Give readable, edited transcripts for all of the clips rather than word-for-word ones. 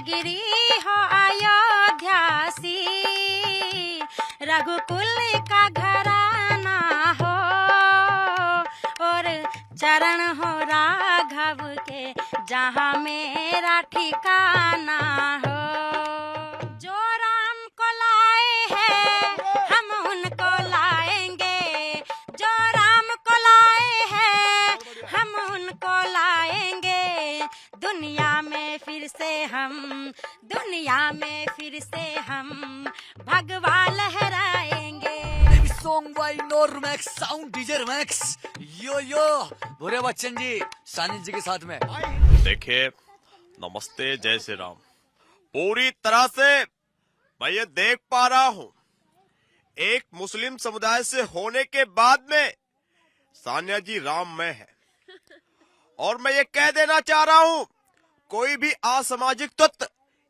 नगरी हो अयोध्यासी, रघुकुल का घराना हो, और चरण हो राघव के जहाँ मेरा ठिकाना हो। जो राम को लाए हैं हम उनको लाएंगे, जो राम को लाए हैं हम उनको लाएंगे, दुनिया में फिर से हम भगवा लहराएंगे। Song by Normax sound DJ Max. Yo Bhure Bachchan जी सानी जी के साथ में। देखिए, नमस्ते, जय श्री राम। पूरी तरह से मैं ये देख पा रहा हूँ, एक मुस्लिम समुदाय से होने के बाद में सानिया जी राम में है। और मैं ये कह देना चाह रहा हूँ, कोई भी असामाजिक तत्व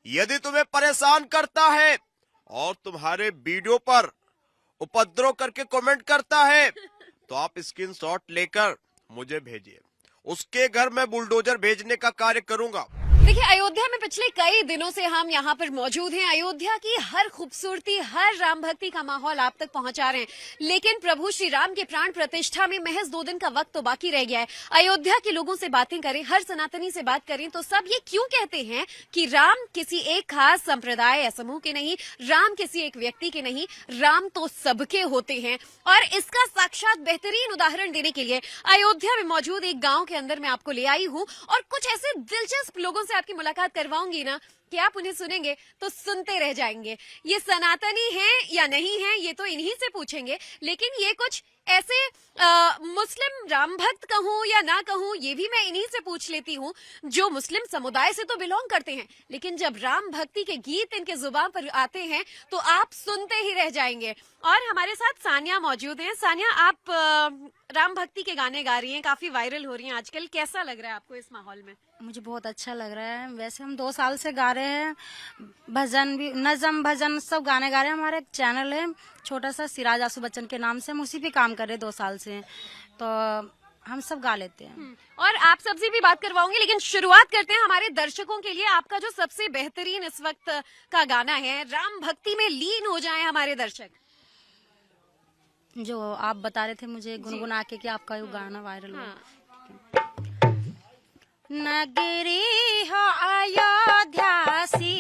यदि तुम्हें परेशान करता है और तुम्हारे वीडियो पर उपद्रव करके कमेंट करता है, तो आप स्क्रीनशॉट लेकर मुझे भेजिए। उसके घर में बुलडोजर भेजने का कार्य करूंगा। देखिए, अयोध्या में पिछले कई दिनों से हम यहाँ पर मौजूद हैं। अयोध्या की हर खूबसूरती, हर राम भक्ति का माहौल आप तक पहुँचा रहे हैं, लेकिन प्रभु श्री राम के प्राण प्रतिष्ठा में महज 2 दिन का वक्त तो बाकी रह गया है। अयोध्या के लोगों से बातें करें, हर सनातनी से बात करें, तो सब ये क्यों कहते हैं कि राम किसी एक खास संप्रदाय या समूह के नहीं, राम किसी एक व्यक्ति के नहीं, राम तो सबके होते हैं। और इसका साक्षात बेहतरीन उदाहरण देने के लिए अयोध्या में मौजूद एक गाँव के अंदर मैं आपको ले आई हूँ, और कुछ ऐसे दिलचस्प लोगों से आपकी मुलाकात करवाऊंगी ना कि आप उन्हें सुनेंगे तो सुनते रह जाएंगे। ये सनातनी हैं या नहीं हैं, ये तो इन्हीं से पूछेंगे, लेकिन ये कुछ ऐसे मुस्लिम राम भक्त कहूं या ना कहूं, ये भी मैं इन्हीं से पूछ लेती हूं, जो मुस्लिम समुदाय से तो बिलोंग करते हैं, लेकिन जब राम भक्ति के गीत इनके जुबान पर आते हैं तो आप सुनते ही रह जाएंगे। और हमारे साथ सानिया मौजूद हैं। सानिया, आप राम भक्ति के गाने गा रही हैं, काफी वायरल हो रही हैं आजकल, कैसा लग रहा है आपको इस माहौल में? मुझे बहुत अच्छा लग रहा है। वैसे हम 2 साल से गा रहे हैं, भजन भी, नज़म भजन सब गाने गा रहे हैं। हमारा एक चैनल है छोटा सा, सिराज आसू बच्चन के नाम से, हम उसी पे काम कर रहे हैं 2 साल से, तो हम सब गा लेते हैं। और आप सबसे भी बात करवाऊंगी, लेकिन शुरुआत करते हैं हमारे दर्शकों के लिए। आपका जो सबसे बेहतरीन इस वक्त का गाना है, राम भक्ति में लीन हो जाएं हमारे दर्शक। जो आप बता रहे थे मुझे गुनगुना के कि आपका ये गाना वायरल हुआ। नगरी हो अयोध्यासी,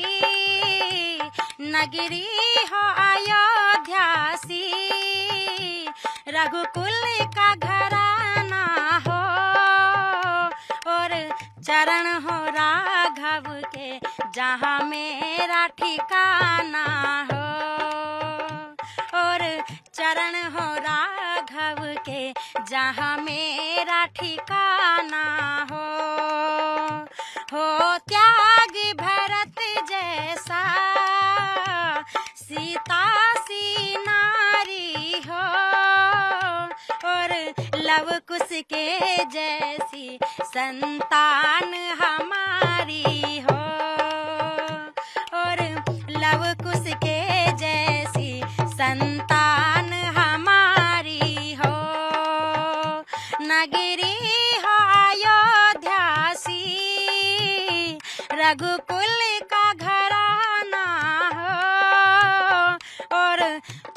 नगरी हो अयोध्यासी, रघुकुल का घराना हो, और चरण हो राघव के जहाँ मेरा ठिकाना हो, और चरण हो राघव के जहाँ मेरा ठिकाना हो त्याग भरत जैसा सीता सी नारी हो, और लव कुश के जैसी संतान हमारी हो, और लव कुश के जैसी संतान हमारी हो। नगरी हो अयोध्यासी, रघुकुल का घराना हो, और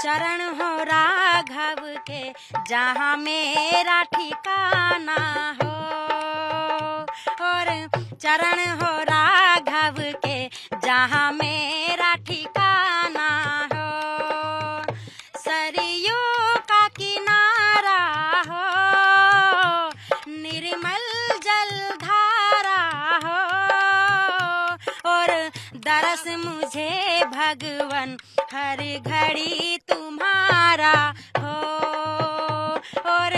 चरण हो राघव के जहाँ मेरा ठिकाना हो, और चरण हो राघव के जहाँ मेरा ठिकाना हो। सरयू का किनारा हो, निर्मल जलधारा हो, और दरस मुझे भगवन हर घड़ी तुम्हारा हो, और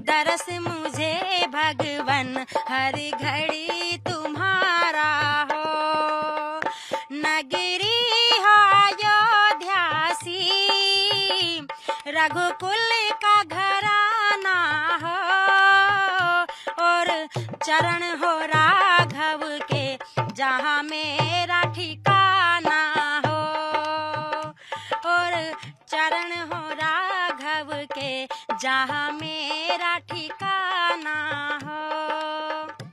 दरस मुझे भगवन हर घड़ी तुम्हारा हो। नगरी हो अयोध्यासी, रघुकुल का घराना हो, और चरण हो राघव के जहाँ मेरा ठिकाना हो, और चरण हो राघव के जहाँ मेरा ठिकाना हो।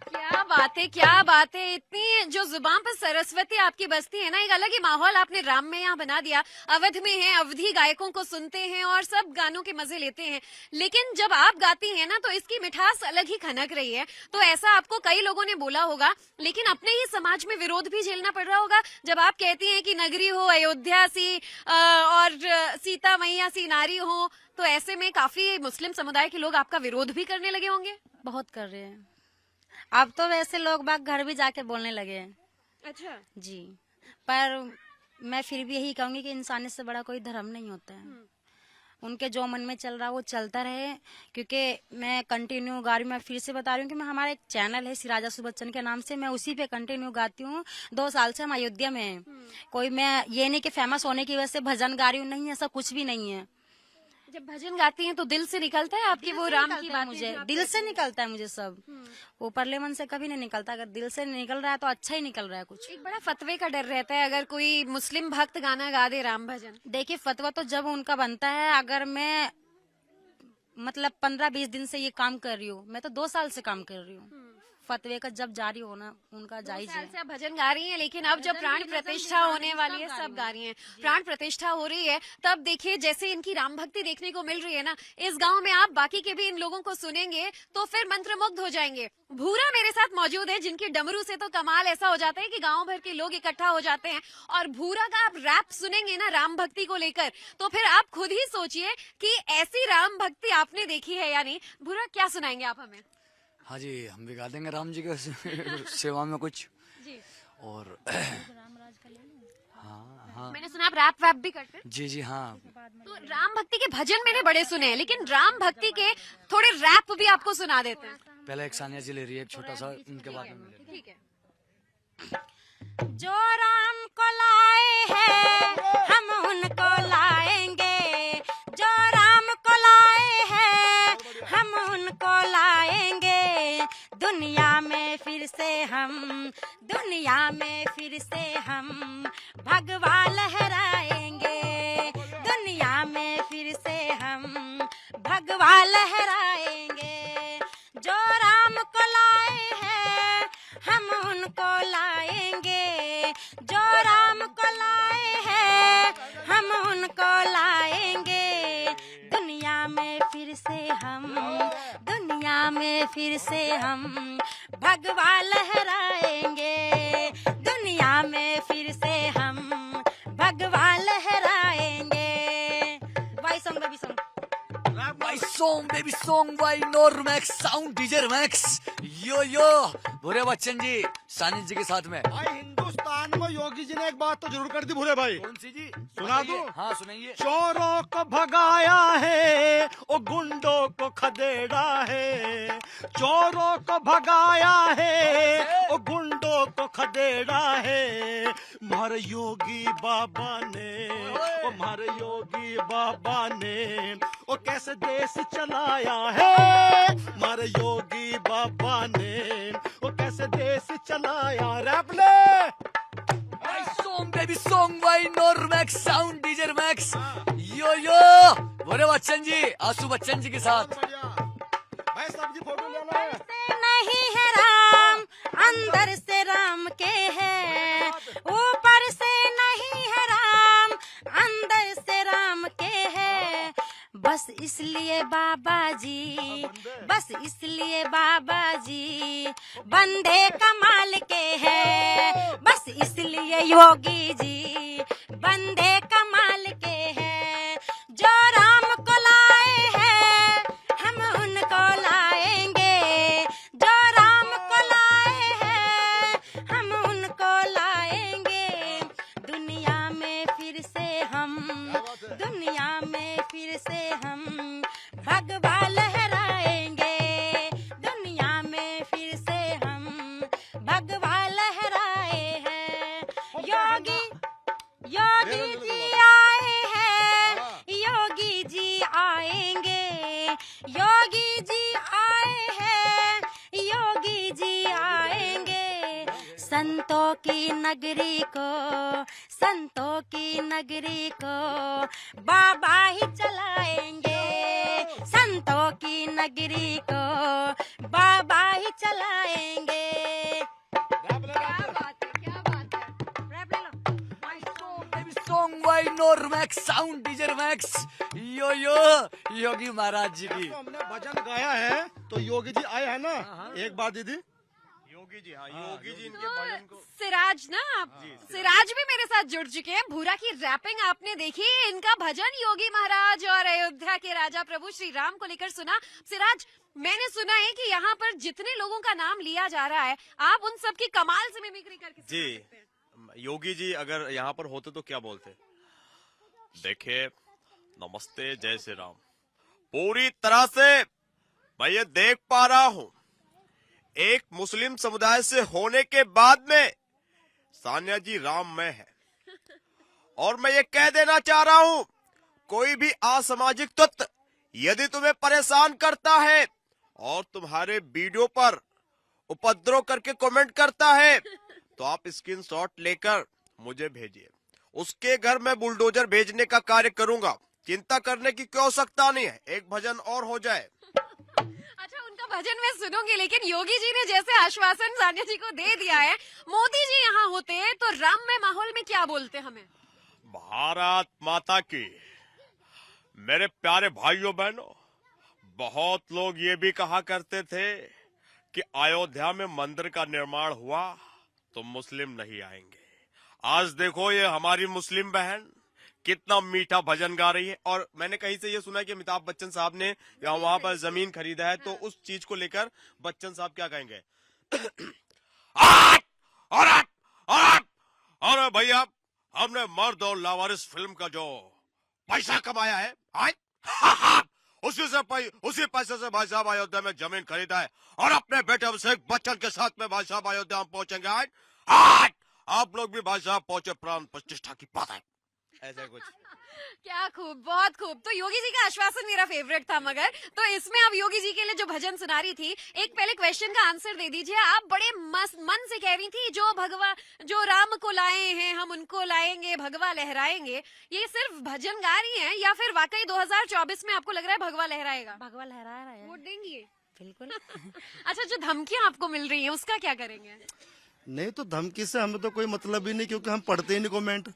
क्या बात क्या बातें, इतनी जो जुबान पर सरस्वती आपकी बसती है ना, एक अलग ही माहौल आपने राम में यहाँ बना दिया। अवध में हैं, अवधी गायकों को सुनते हैं और सब गानों के मजे लेते हैं, लेकिन जब आप गाती हैं ना तो इसकी मिठास अलग ही खनक रही है। तो ऐसा आपको कई लोगों ने बोला होगा, लेकिन अपने ही समाज में विरोध भी झेलना पड़ रहा होगा जब आप कहती हैं कि नगरी हो अयोध्या सी और सीता मैया सी नारी हो, तो ऐसे में काफी मुस्लिम समुदाय के लोग आपका विरोध भी करने लगे होंगे। बहुत कर रहे हैं। अब तो वैसे लोग बाग घर भी जाके बोलने लगे हैं। अच्छा। जी, पर मैं फिर भी यही कहूंगी कि इंसानियत से बड़ा कोई धर्म नहीं होता है। उनके जो मन में चल रहा है वो चलता रहे, क्योंकि मैं कंटिन्यू गा रही हूँ। मैं फिर से बता रही हूँ कि मैं, हमारा एक चैनल है सिराज आसू बच्चन के नाम से, मैं उसी पे कंटिन्यू गाती हूँ। 2 साल से हम अयोध्या में हैं। कोई मैं ये नहीं कि फेमस होने की वजह से भजन गा रही हूँ, नहीं, ऐसा कुछ भी नहीं है। जब भजन गाती हैं तो दिल से निकलता है आपकी वो राम की बात? मुझे दिल से निकलता है, मुझे सब ऊपरले मन से कभी नहीं निकलता। अगर दिल से निकल रहा है तो अच्छा ही निकल रहा है कुछ। एक बड़ा फतवे का डर रहता है अगर कोई मुस्लिम भक्त गाना गा दे राम भजन। देखिए, फतवा तो जब उनका बनता है। अगर मैं मतलब 15-20 दिन से ये काम कर रही हूँ, मैं तो 2 साल से काम कर रही हूँ। फतवे का जब जारी होना उनका जायज है। से आप भजन गा रही हैं, लेकिन अब जब प्राण प्रतिष्ठा होने वाली है, सब गा रही हैं, प्राण प्रतिष्ठा हो रही है, तब देखिए जैसे इनकी राम भक्ति देखने को मिल रही है ना, इस गांव में आप बाकी के भी इन लोगों को सुनेंगे तो फिर मंत्रमुग्ध हो जाएंगे। भूरा मेरे साथ मौजूद है, जिनकी डमरू से तो कमाल ऐसा हो जाता है कि गांव भर के लोग इकट्ठा हो जाते हैं। और भूरा का आप रैप सुनेंगे ना राम भक्ति को लेकर, तो फिर आप खुद ही सोचिए कि ऐसी राम भक्ति आपने देखी है या नहीं। भूरा, क्या सुनाएंगे आप हमें? हाँ जी, हम भी गा देंगे राम जी के सेवा में कुछ। जी। और हाँ हाँ मैंने सुना आप रैप वैप भी करते हैं। जी जी हाँ। तो राम भक्ति के भजन मैंने बड़े सुने हैं, लेकिन राम भक्ति के थोड़े रैप भी आपको सुना देते हैं। पहले एक सानिया जी ले रही है, एक छोटा सा, उनके बाद में मिलेगा। ठीक है। जो राम को लाए हैं हम उनको लाएंगे, जो राम को लाए हैं हम उनको लाएंगे। दुनिया में फिर से हम भगवा लहराएंगे। दुनिया में फिर से हम भगवा लहराएंगे। जो राम को लाए हैं हम उनको लाएंगे। जो राम को लाए हैं हम उनको लाएंगे। दुनिया में फिर से हम भगवा लहराएंगे। दुनिया में फिर से हम भगवा लहराएंगे। वाई song baby song, baby song by Normax sound DJ Max. Yo yo Bhure Bachchan जी सानिया जी के साथ में। भाई हिंदुस्तान में योगी जी ने एक बात तो जरूर कर दी भूरे भाई। कौन सी जी? सुना दूं? हाँ सुनाइए। चोरों को भगाया है और गुंडों को खदेड़ा है। चोरों को भगाया है और गुंडों को खदेड़ा है। मारे योगी बाबा ने, ओ मारे योगी बाबा ने, ओ कैसे देश चलाया है। मारे योगी बाबा ने, ओ कैसे देश चलाया। रैप ले baby song by Normax sound DJ Max. Yo yo Bhore Bachchan ji, Aasu Bachchan ji के साथ। भाई सब्जी फोटो लेना है। नहीं है राम अंदर से राम के है, ऊपर से नहीं है राम अंदर से राम के है। बस इसलिए बाबा जी, बस इसलिए बाबा जी बंदे कमाल के हैं। बस इसलिए योगी जी बंदे कमाल के हैं। जो राम को लाए हैं हम उनको लाएंगे। जो राम को लाए हैं हम उनको लाएंगे। दुनिया में फिर से हम भगवा लहराएंगे। दुनिया में फिर से हम भगवा लहराए हैं। योगी जी आए हैं, योगी जी आएंगे। योगी जी आए हैं, योगी जी आएंगे। संतों की नगरी को बाबा ही चलाएंगे। संतों की नगरी को बाबा ही चलाएंगे। क्या बात है, क्या बात है। रैप ले लो। Baby song by Normax Sound DJ Max। यो यो योगी महाराज जी की। तो हमने भजन गाया है तो योगी जी आए हैं ना, एक बार दीदी। योगी जी, हाँ योगी जी इनके भजन को सिराज ना, सिराज भी मेरे साथ जुड़ चुके हैं। भूरा की रैपिंग आपने देखी, इनका भजन योगी महाराज और अयोध्या के राजा प्रभु श्री राम को लेकर सुना। सिराज, मैंने सुना है कि यहाँ पर जितने लोगों का नाम लिया जा रहा है, आप उन सब की कमाल से मिमिक्री करके सुना जी। सकते हैं। योगी जी अगर यहाँ पर होते तो क्या बोलते? देखिए, नमस्ते, जय श्री राम। पूरी तरह से मैं ये देख पा रहा हूँ, एक मुस्लिम समुदाय से होने के बाद में सानिया जी राम में है। और मैं ये कह देना चाह रहा हूँ, कोई भी असामाजिक तत्व यदि तुम्हें परेशान करता है और तुम्हारे वीडियो पर उपद्रव करके कमेंट करता है, तो आप स्क्रीनशॉट लेकर मुझे भेजिए। उसके घर में बुलडोजर भेजने का कार्य करूंगा। चिंता करने की कोई आवश्यकता नहीं है। एक भजन और हो जाए। अच्छा, उनका भजन मैं सुनूंगी, लेकिन योगी जी ने जैसे आश्वासन सानिया जी को दे दिया है, मोदी जी यहाँ होते तो राममय माहौल में क्या बोलते हमें? भारत माता की। मेरे प्यारे भाइयों बहनों, बहुत लोग ये भी कहा करते थे कि अयोध्या में मंदिर का निर्माण हुआ तो मुस्लिम नहीं आएंगे। आज देखो, ये हमारी मुस्लिम बहन कितना मीठा भजन गा रही है। और मैंने कहीं से ये सुना कि अमिताभ बच्चन साहब ने वहां पर जमीन खरीदा है, तो उस चीज को लेकर बच्चन साहब क्या कहेंगे? अरे भैया, हमने मर्द और लावारिस फिल्म का जो पैसा कमाया है, उसी पैसे से भाई साहब अयोध्या में जमीन खरीदा है और अपने बेटे अभिषेक बच्चन के साथ में भाई साहब अयोध्या में पहुंचेंगे। आज आप लोग भी भाई साहब पहुंचे, प्राण प्रतिष्ठा की बात है। ऐसा कुछ। क्या खूब, बहुत खूब। तो योगी जी का आश्वासन मेरा फेवरेट था, मगर तो इसमें अब योगी जी के लिए जो भजन सुना रही थी, एक पहले क्वेश्चन का आंसर दे दीजिए। आप बड़े मन से कह रही थी, जो राम को लाए हैं हम उनको लाएंगे, भगवा लहराएंगे। ये सिर्फ भजन गा रही हैं या फिर वाकई 2024 में आपको लग रहा है भगवा लहराएगा? भगवा लहरा रहा है। वोट देंगी? बिल्कुल। अच्छा, जो धमकियां आपको मिल रही हैं उसका क्या करेंगे? नहीं तो धमकी से हमें तो कोई मतलब ही नहीं, क्योंकि हम पढ़ते ही नहीं कमेंट।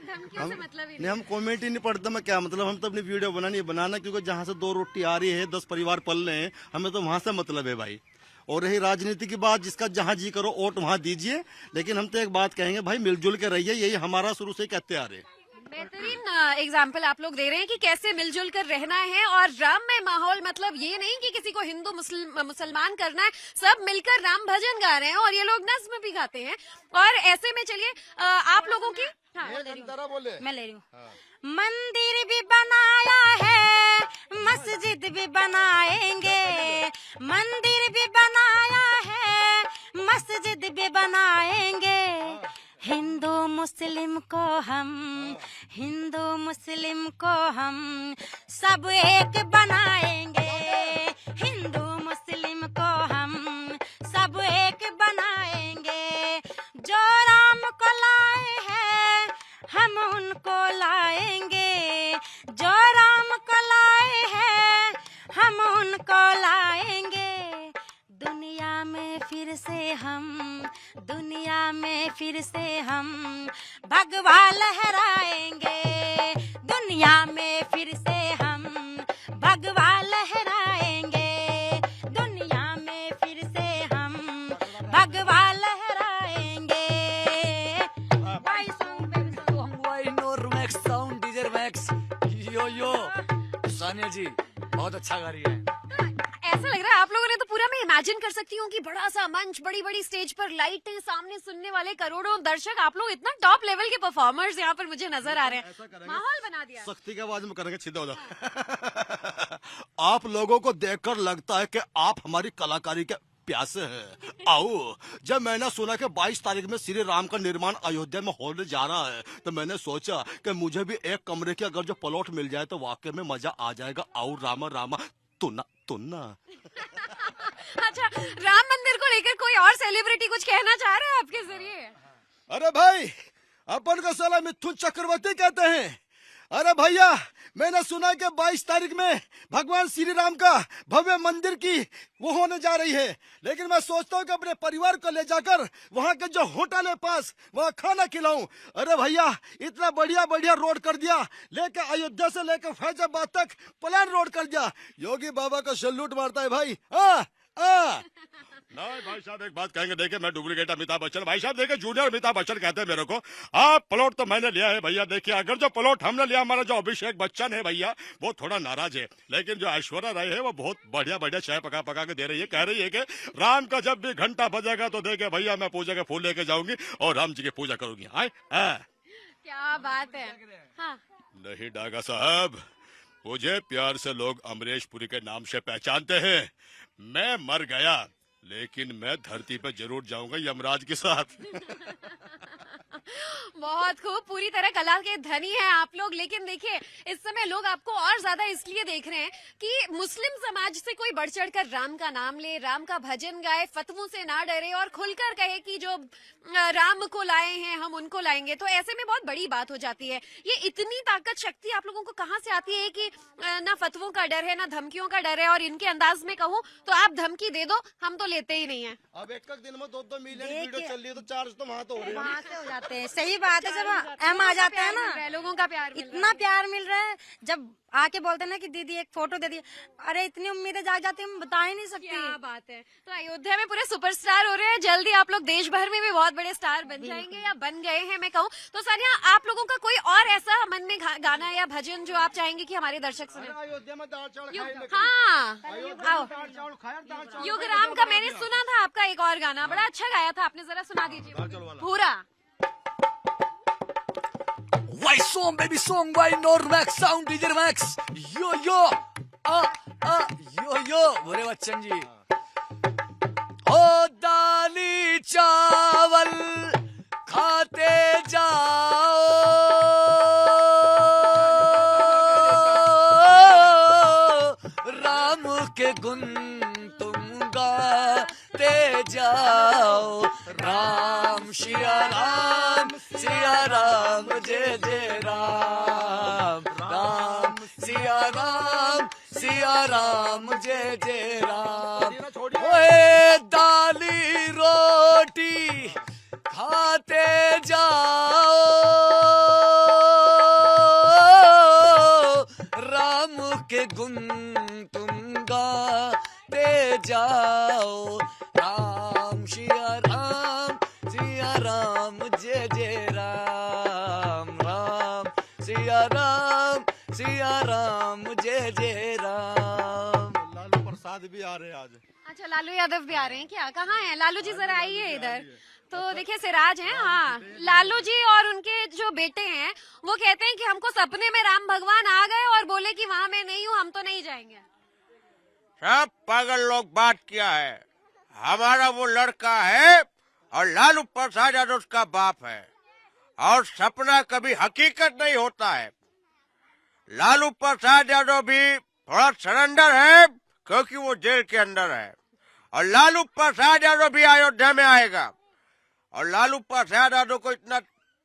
धमकियों से मतलब ही नहीं, हम कमेंट ही नहीं पढ़ते। मैं क्या मतलब, हम तो अपनी वीडियो बनाना, क्योंकि जहाँ से 2 रोटी आ रही है 10 परिवार पल रहे हैं, हमें तो वहां से मतलब है भाई। और रही राजनीति की बात, जिसका जहाँ जी करो वोट वहाँ दीजिए, लेकिन हम तो एक बात कहेंगे भाई, मिलजुल के रहिए। यही हमारा शुरू से कहते आ रहे हैं। बेहतरीन एग्जाम्पल आप लोग दे रहे हैं कि कैसे मिलजुल कर रहना है। और राममय माहौल मतलब ये नहीं कि किसी को हिंदू मुसलमान करना है, सब मिलकर राम भजन गा रहे हैं और ये लोग नज्म भी गाते हैं। और ऐसे में चलिए आप लोगों की मैं ले रही हूँ। मंदिर भी बनाया है, मस्जिद भी बनाएंगे। मंदिर भी बनाया है, मस्जिद भी बनाएंगे। हिंदू मुस्लिम को हम सब एक बनाएंगे। हिंदू मुस्लिम को हम सब एक बनाएंगे। जो राम को लाए हैं हम उनको लाएंगे। जो राम को लाए हैं हम उनको लाएंगे। दुनिया में फिर से हम भगवा लहराएंगे। दुनिया में फिर से हम भगवा लहराएंगे। दुनिया में फिर से हम भगवा लहराएंगे। Normax Sound DJ Max। यो यो सानिया जी बहुत अच्छा गा रही है। ऐसा लग रहा है आप लोगों ने तो पूरा, मैं इमेजिन कर सकती हूँ कि बड़ा सा मंच, बड़ी बड़ी स्टेज पर लाइटें, सामने सुनने वाले करोड़ों दर्शक, आप लोग इतना टॉप लेवल के परफॉर्मर्स यहाँ पर मुझे नजर आ रहे हैं। माहौल बना दिया। सख्ती के आवाज में करेंगे सीधा उधर। आप लोगों को देखकर लगता है कि आप हमारी कलाकारी के प्यासे हैं। आओ, जब मैंने सुना कि 22 तारीख में श्री राम का निर्माण अयोध्या में होने जा रहा है, तो मैंने सोचा कि मुझे भी एक कमरे की अगर जो प्लॉट मिल जाए तो वाकई में मजा आ जाएगा। आओ रामा रामा तुन्ना। अच्छा, राम मंदिर को लेकर कोई और सेलिब्रिटी कुछ कहना चाह रहे हैं आपके जरिए? अरे भाई, अपन को साला मिथुन चक्रवर्ती कहते हैं। अरे भैया, मैंने सुना कि 22 तारीख में भगवान श्री राम का भव्य मंदिर की वो होने जा रही है, लेकिन मैं सोचता हूँ कि अपने परिवार को ले जाकर वहाँ के जो होटल है पास वहाँ खाना खिलाऊं। अरे भैया, इतना बढ़िया बढ़िया रोड कर दिया, लेके अयोध्या से लेकर फैजाबाद तक प्लान रोड कर दिया। योगी बाबा का सैल्यूट मारता है भाई। नहीं भाई साहब, एक बात कहेंगे, देखिए मैं डुप्लीकेट अमिताभ बच्चन, भाई साहब देखिए जूनियर अमिताभ बच्चन कहते हैं मेरे को। हाँ, प्लॉट तो मैंने लिया है भैया। देखिए, अगर जो प्लॉट हमने लिया, हमारा जो अभिषेक बच्चन है भैया, वो थोड़ा नाराज है, लेकिन जो ऐश्वर्या राय है वो बहुत बढ़िया बढ़िया चाय पका पका के दे रही है। कह रही है कि राम का जब भी घंटा बजेगा तो देखे भैया मैं पूजा के फूल लेके जाऊंगी और राम जी की पूजा करूंगी। क्या बात है। हाँ। नहीं डागा साहब, मुझे प्यार से लोग अमरीश पुरी के नाम से पहचानते हैं। मैं मर गया, लेकिन मैं धरती पर जरूर जाऊंगा यमराज के साथ। बहुत खूब, पूरी तरह कला के धनी हैं आप लोग। लेकिन देखिए, इस समय लोग आपको और ज्यादा इसलिए देख रहे हैं कि मुस्लिम समाज से कोई बढ़ चढ़ कर राम का नाम ले, राम का भजन गाए, फतवों से ना डरे और खुलकर कहे कि जो राम को लाए हैं हम उनको लाएंगे। तो ऐसे में बहुत बड़ी बात हो जाती है। ये इतनी ताकत शक्ति आप लोगों को कहाँ से आती है कि ना फतवों का डर है ना धमकियों का डर है? और इनके अंदाज में कहूँ तो आप धमकी दे दो, हम तो लेते ही नहीं है। अब एक दिन में 2-2 मिलियन वीडियो चल रही है तो चार्ज तो वहाँ तो हो रहे हैं। वहाँ से हो जाते हैं। सही बात है, जब हम आ जाते हैं ना, लोगों का प्यार इतना प्यार मिल रहा है। जब आके बोलते हैं ना कि दीदी एक फोटो दे दी, अरे इतनी उम्मीदें जाग जाती है, हम बता ही नहीं सकते। क्या बात है। तो अयोध्या में पूरे सुपरस्टार हो रहे हैं, जल्दी आप लोग देश भर में भी बहुत बड़े स्टार बन जाएंगे या बन गए हैं मैं कहूँ तो। सानिया, आप लोगों का कोई और ऐसा मन में गाना या भजन जो आप चाहेंगे कि हमारे दर्शक सुने? अयोध्या में दाल चावल हाँ, खाया। युग राम का मैंने सुना था आपका एक और गाना, बड़ा अच्छा गाया था आपने, जरा सुना दीजिए पूरा। White song, baby song by Normax Sound DJ Max. Yo yo, yo yo, भोरे बच्चन जी। ओ दाली चावल खाते जाओ, राम के गुण तुम गाते जाओ। राम सिया राम जय जय राम। राम सिया राम जय जय राम। ओए दाली रोटी खाते जाओ, राम के गुण तुम गाते जाओ। राम सिया राम जय जय राम। राम सिया राम जय जय राम। लालू प्रसाद भी आ रहे हैं आज। अच्छा, लालू यादव भी आ रहे हैं क्या? कहाँ हैं लालू जी? जरा आइए इधर। तो देखिए, सिराज हैं। हाँ, लालू जी और उनके जो बेटे हैं वो कहते हैं कि हमको सपने में राम भगवान आ गए और बोले कि वहाँ मैं नहीं हूँ, हम तो नहीं जाएंगे। सब पागल लोग बात किया है। हमारा वो लड़का है और लालू प्रसाद यादव उसका बाप है, और सपना कभी हकीकत नहीं होता है। लालू प्रसाद यादव भी थोड़ा सरेंडर है क्योंकि वो जेल के अंदर है, और लालू प्रसाद यादव भी अयोध्या में आएगा। और लालू प्रसाद यादव को इतना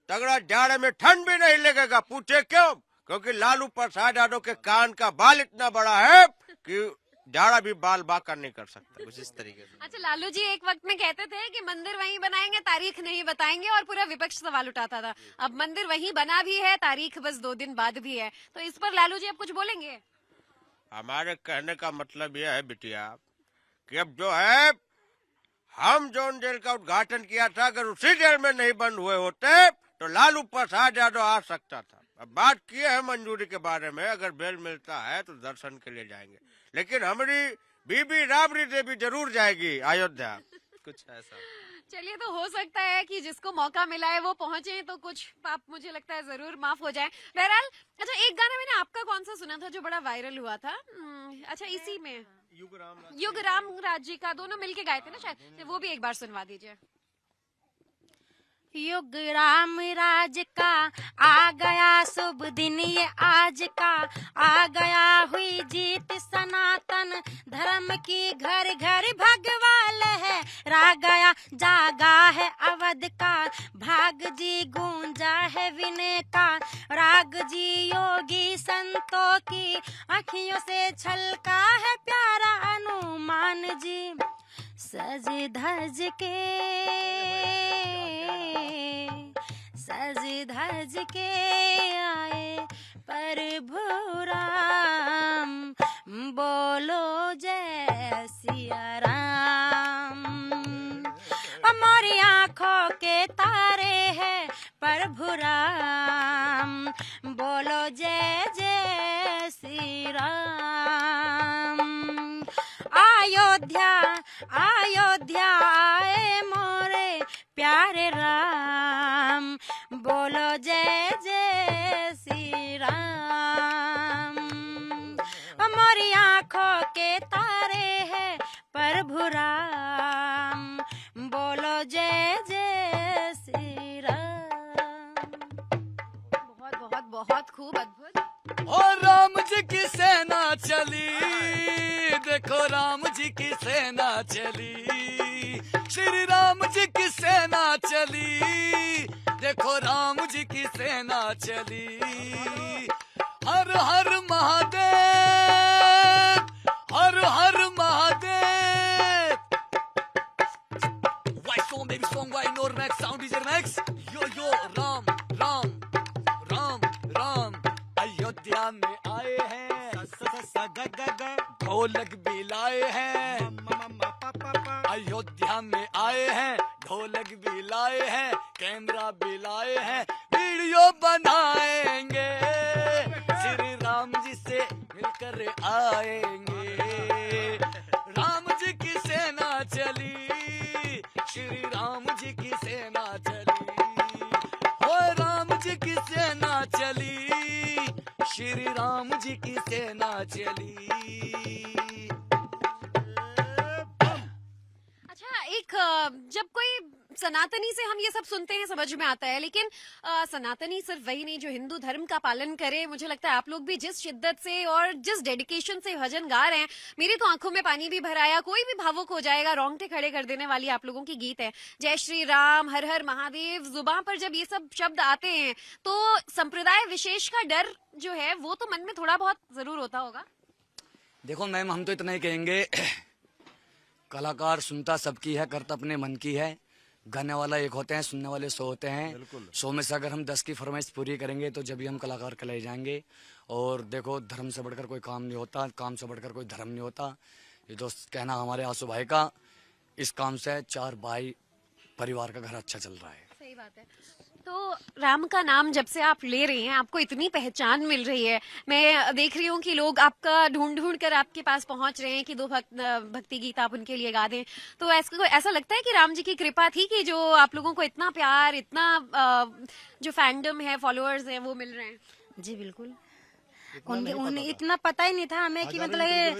तगड़ा जाड़े में ठंड भी नहीं लगेगा। पूछे क्यों? क्योंकि लालू प्रसाद यादव के कान का बाल इतना बड़ा है कि जाड़ा भी बाल बाकर नहीं कर सकता, कुछ इस तरीके से। अच्छा, लालू जी एक वक्त में कहते थे कि मंदिर वहीं बनाएंगे, तारीख नहीं बताएंगे, और पूरा विपक्ष सवाल उठाता था। अब मंदिर वहीं बना भी है, तारीख बस 2 दिन बाद भी है। तो इस पर लालू जी अब कुछ बोलेंगे? हमारे कहने का मतलब यह है बिटिया कि अब जो है, हम जोन जेल का उद्घाटन किया था, अगर उसी जेल में नहीं बंद हुए होते तो लालू प्रसाद यादव आ सकता था। अब बात किए है मंजूरी के बारे में, अगर बेल मिलता है तो दर्शन के लिए जाएंगे, लेकिन हमारी बीबी राबड़ी देवी जरूर जाएगी अयोध्या। कुछ ऐसा। चलिए, तो हो सकता है कि जिसको मौका मिला है वो पहुंचे, तो कुछ पाप मुझे लगता है जरूर माफ हो जाए। बहरहाल, अच्छा, एक गाना मैंने आपका कौन सा सुना था जो बड़ा वायरल हुआ था? अच्छा, इसी में युग राम राज जी का दोनों मिलके गाए थे ना शायद, वो भी एक बार सुनवा दीजिए। युग राम राज का आ गया शुभ दिन ये आज का, आ गया हुई जीत सनातन धर्म की, घर घर भगवा लहरा गया, जागा है अवध का भाग जी, गूंजा है विनय का राग जग जी योगी संतों की आँखियों से छलका है प्यारा हनुमान जी। सज धज के आए प्रभु राम, बोलो जय सिया राम। हमारी आँखों के तारे हैं प्रभु राम, बोलो जय जय श्री राम। अयोध्या अयोध्या आए मोरे प्यारे राम, बोलो जय जय श्री राम। हमारी आँखों के तारे हैं प्रभु राम, बोलो जय जय श्री राम। बहुत बहुत बहुत खूब, अद्भुत। और राम जी की सेना चली, देखो राम जी की सेना चली, श्री राम जी की सेना चली, देखो राम जी की सेना चली। हर हर महादेव, हर हर Mahadev. Why song baby song, why Normax sound DJ Max? Yo yo Ram Ram Ram Ram. Ayodhya में आए हैं, ढोलक भी लाए हैं। अयोध्या में आए हैं, ढोलक भी लाए हैं, कैमरा भी लाए हैं, वीडियो बनाएंगे, श्री राम जी से मिलकर आएंगे। राम जी की सेना चली, श्री राम जी की सेना चली, हो राम जी की सेना चली, श्री राम जी की सेना चली। अच्छा, एक जब कोई सनातनी से हम ये सब सुनते हैं समझ में आता है, लेकिन सनातनी सिर्फ वही नहीं जो हिंदू धर्म का पालन करे। मुझे लगता है आप लोग भी जिस शिद्दत से और जिस डेडिकेशन से भजन गा रहे हैं, मेरी तो आंखों में पानी भी भर आया। कोई भी भावुक हो जाएगा, रोंगटे खड़े कर देने वाली आप लोगों की गीत है। जय श्री राम, हर हर महादेव, जुबान पर जब ये सब शब्द आते हैं तो संप्रदाय विशेष का डर जो है वो तो मन में थोड़ा बहुत जरूर होता होगा। देखो मैम, हम तो इतना ही कहेंगे, कलाकार सुनता सबकी है, करता अपने मन की है। गाने वाला एक होते हैं, सुनने वाले 100 होते हैं। 100 में से अगर हम 10 की फरमाइश पूरी करेंगे तो जब भी हम कलाकार कहलाए जाएंगे। और देखो, धर्म से बढ़कर कोई काम नहीं होता, काम से बढ़कर कोई धर्म नहीं होता। ये तो कहना हमारे आंसू भाई का, इस काम से 4 भाई परिवार का घर अच्छा चल रहा है। सही बात है। तो राम का नाम जब से आप ले रहे हैं, आपको इतनी पहचान मिल रही है। मैं देख रही हूँ कि लोग आपका ढूंढ ढूंढ कर आपके पास पहुंच रहे हैं कि 2 भक्ति गीत आप उनके लिए गा दें। तो ऐसा लगता है कि राम जी की कृपा थी कि जो आप लोगों को इतना प्यार, इतना जो फैंडम है, फॉलोअर्स हैं, वो मिल रहे हैं। जी बिल्कुल। उन्हें इतना पता ही नहीं था हमें कि मतलब ये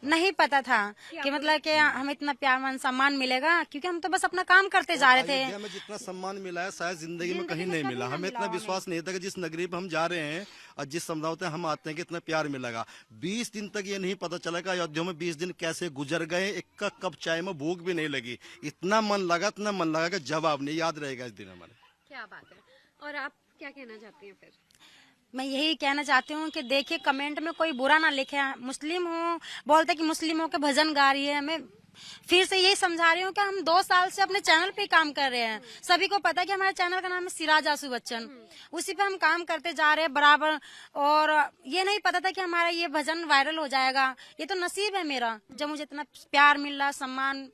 नहीं पता था कि मतलब कि हमें इतना प्यार मान सम्मान मिलेगा, क्योंकि हम तो बस अपना काम करते जा रहे थे। हमें जितना सम्मान मिला है शायद जिंदगी में कहीं नहीं मिला। हमें इतना विश्वास नहीं था कि जिस नगरी पे हम जा रहे हैं और जिस समुदाय से हम आते हैं कि इतना प्यार मिलेगा। 20 दिन तक ये नहीं पता चला कि अयोध्या में 20 दिन कैसे गुजर गए। एक का कप चाय में भूख भी नहीं लगी। इतना मन लगा कि जवाब नहीं याद रहेगा इस दिन हमारे। क्या बात है। और आप क्या कहना चाहते हैं फिर? मैं यही कहना चाहती हूँ कि देखिए, कमेंट में कोई बुरा ना लिखे। मुस्लिम हूँ, बोलते कि मुस्लिमों के भजन गा रही है। मैं फिर से यही समझा रही हूँ कि हम 2 साल से अपने चैनल पे काम कर रहे हैं। सभी को पता है कि हमारे चैनल का नाम है सिराज आसू बच्चन। उसी पे हम काम करते जा रहे हैं बराबर। और ये नहीं पता था कि हमारा ये भजन वायरल हो जाएगा। ये तो नसीब है मेरा, जब मुझे इतना प्यार मिल रहा, सम्मान।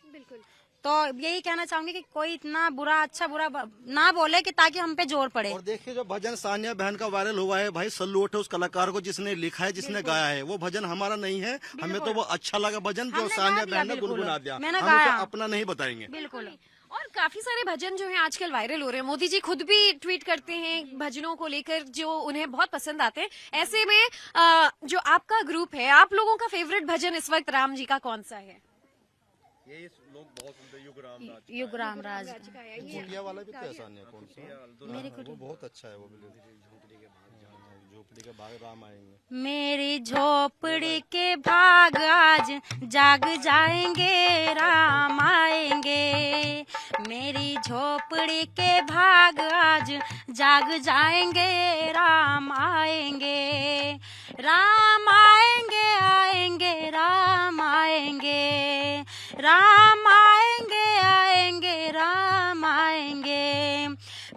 बिल्कुल। तो यही कहना चाहूंगी कि कोई इतना बुरा, अच्छा बुरा ना बोले कि ताकि हम पे जोर पड़े। और देखिए, जो भजन सानिया बहन का वायरल हुआ है, भाई सलूट है उस कलाकार को जिसने लिखा है, जिसने गाया है। वो भजन हमारा नहीं है, हमें तो वो अच्छा लगा भजन जो सानिया बहन ने गुनगुना दिया। मैंने हम गाया। उसे अपना नहीं बताएंगे। बिल्कुल। और काफी सारे भजन जो हैं आजकल वायरल हो रहे हैं। मोदी जी खुद भी ट्वीट करते हैं भजनों को लेकर जो उन्हें बहुत पसंद आते हैं। ऐसे में जो आपका ग्रुप है, आप लोगों का फेवरेट भजन इस वक्त राम जी का कौन सा है? ये लोग बहुत सुनते हैं, युग राम राज। झोपड़िया वाला भी तो ऐसा नहीं है, कौन सा मेरे वो बहुत अच्छा है। वो झोपड़ी के भाग राम आएंगे। मेरी झोपड़ी के भाग आज जाग जाएंगे, राम आएंगे। मेरी झोपड़ी के भाग आज जाग जाएंगे, राम आएंगे, राम आएंगे, आएंगे, राम आएंगे, राम आएंगे, आएंगे, राम आएंगे।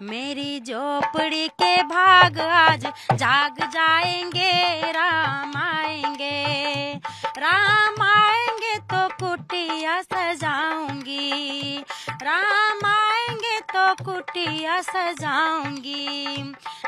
मेरी झोपड़ी के भाग आज जाग जाएंगे, राम आएंगे, राम आएंगे तो कुटिया सजाऊंगी, राम आएंगे तो कुटिया सजाऊंगी,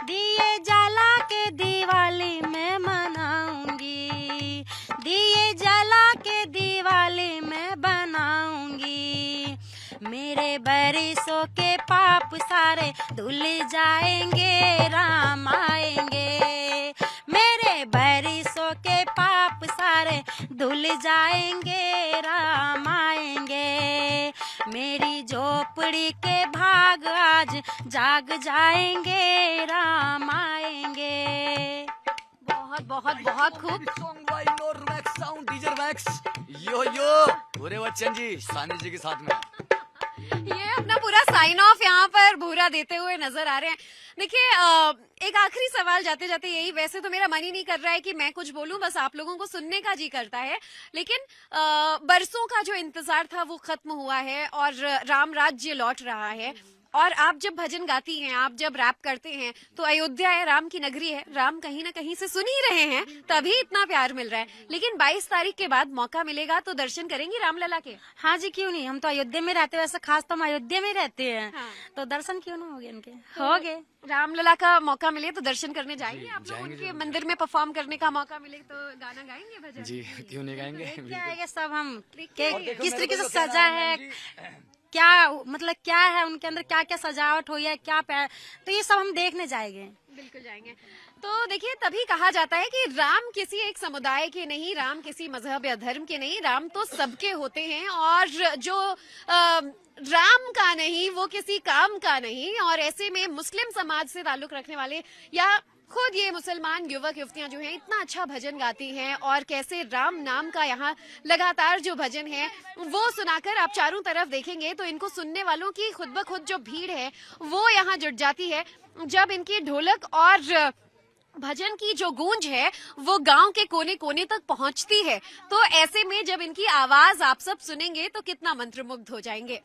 दिए जला के दिवाली में मनाऊंगी, दिए जला के दिवाली में बनाऊंगी। मेरे बरिसों के पाप सारे धुल जाएंगे, राम आएंगे, मेरे बरिसों के पाप सारे धुल जाएंगे, राम आएंगे। मेरी झोपड़ी के भाग आज जाग जाएंगे, राम आएंगे। बहुत बहुत बहुत खूब। Song by Normax sound DJ Max. Yo पूरे बच्चन जी सानी जी के साथ में ये अपना पूरा साइन ऑफ यहाँ पर भूरा देते हुए नजर आ रहे हैं। देखिए एक आखिरी सवाल जाते जाते यही, वैसे तो मेरा मन ही नहीं कर रहा है कि मैं कुछ बोलूं, बस आप लोगों को सुनने का जी करता है, लेकिन बरसों का जो इंतजार था वो खत्म हुआ है और राम राज्य लौट रहा है। और आप जब भजन गाती हैं, आप जब रैप करते हैं, तो अयोध्या है, राम की नगरी है, राम कहीं ना कहीं से सुन ही रहे हैं, तभी इतना प्यार मिल रहा है। लेकिन 22 तारीख के बाद मौका मिलेगा तो दर्शन करेंगी रामलला के? हाँ जी, क्यों नहीं, हम तो अयोध्या में रहते हैं, वैसे खास तो हम अयोध्या में रहते हैं। हाँ। तो दर्शन क्यों ना हो गए इनके, हो गए। रामलला का मौका मिले तो दर्शन करने जाएंगे आप लोग? उनके मंदिर में परफॉर्म करने का मौका मिले तो गाना गाएंगे, भजन? जी क्यों नहीं गाएंगे। क्या है ये सब हम देखिए, किस तरीके से सजा है, क्या मतलब क्या है उनके अंदर, क्या क्या सजावट हुई है, क्या तो ये सब हम देखने जाएंगे। बिल्कुल जाएंगे। तो देखिए, तभी कहा जाता है कि राम किसी एक समुदाय के नहीं, राम किसी मजहब या धर्म के नहीं, राम तो सबके होते हैं। और जो राम का नहीं वो किसी काम का नहीं। और ऐसे में मुस्लिम समाज से ताल्लुक रखने वाले या खुद ये मुसलमान युवक युवतियां जो हैं इतना अच्छा भजन गाती हैं, और कैसे राम नाम का यहाँ लगातार जो भजन है वो सुनाकर आप चारों तरफ देखेंगे तो इनको सुनने वालों की खुद ब खुद जो भीड़ है वो यहाँ जुट जाती है। जब इनकी ढोलक और भजन की जो गूंज है वो गांव के कोने कोने तक पहुंचती है, तो ऐसे में जब इनकी आवाज आप सब सुनेंगे तो कितना मंत्रमुग्ध हो जाएंगे।